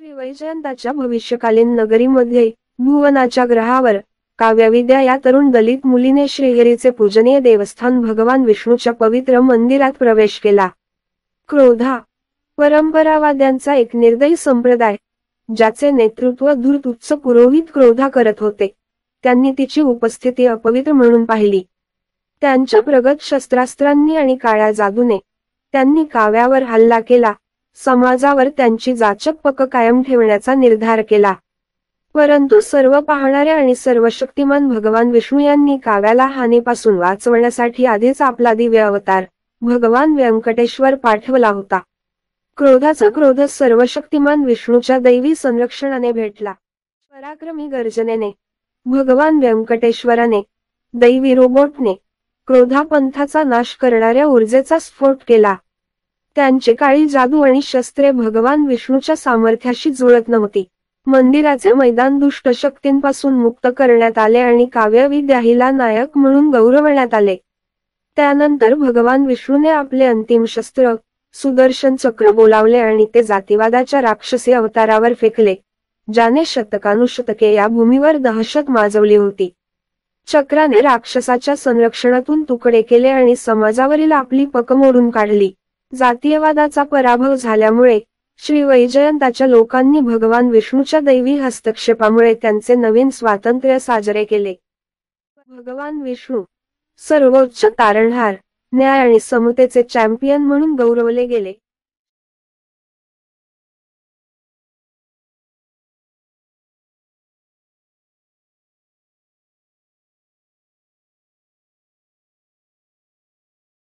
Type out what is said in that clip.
श्री वैजयंताच्या भविष्यकालीन नगरीमध्ये भुवनाच्या ग्रहावर काव्यविद्या या तरुण दलित मुलीने श्रीहरीचे पूजनीय देवस्थान भगवान विष्णूच्या पवित्र मंदिरात प्रवेश केला. क्रोधा परंपरावाद्यांचा एक निर्दयी संप्रदाय, ज्याचे नेतृत्व धूर्त उच्च पुरोहित क्रोधा करत होते, त्यांनी तिची उपस्थिती अपवित्र म्हणून पाहिली. त्यांच्या प्रगत शस्त्रास्त्रांनी आणि काळ्या जादूने त्यांनी काव्यावर हल्ला केला, समाजावर त्यांची जाचक पकड कायम ठेवण्याचा निर्धार केला. परंतु सर्व पाहणाऱ्या आणि सर्वशक्तिमान भगवान विष्णू यांनी काव्याला हानीपासून वाचवण्यासाठी आधीच आपला दिव्य अवतार भगवान व्यंकटेश्वर पाठवला होता. क्रोधाचा क्रोध सर्वशक्तिमान विष्णूच्या दैवी संरक्षणाने भेटला. पराक्रमी गर्जनेने भगवान व्यंकटेश्वराने दैवी रोबोटने क्रोधापंथाचा नाश करणाऱ्या ऊर्जेचा स्फोट केला. त्यांचे काळी जादू आणि शस्त्रे भगवान विष्णूच्या सामर्थ्याशी जुळत नव्हती. मंदिराचे मैदान दुष्ट शक्तींपासून मुक्त करण्यात आले आणि काव्यविद्या हिला नायक म्हणून गौरवण्यात आले. त्यानंतर भगवान विष्णूने आपले अंतिम शस्त्र सुदर्शन चक्र बोलावले आणि ते जातीवादाच्या राक्षसी अवतारावर फेकले, ज्याने शतकानुशतके या भूमीवर दहशत माजवली होती. चक्राने राक्षसाच्या संरक्षणातून तुकडे केले आणि समाजावरील आपली पकड मोडून काढली. जातीयवादाचा पराभव झाल्यामुळे श्री वैजयंताच्या लोकांनी भगवान विष्णूच्या दैवी हस्तक्षेपामुळे त्यांचे नवीन स्वातंत्र्य साजरे केले. भगवान विष्णू सर्वोच्च तारणहार, न्याय आणि समतेचे चॅम्पियन म्हणून गौरवले गेले.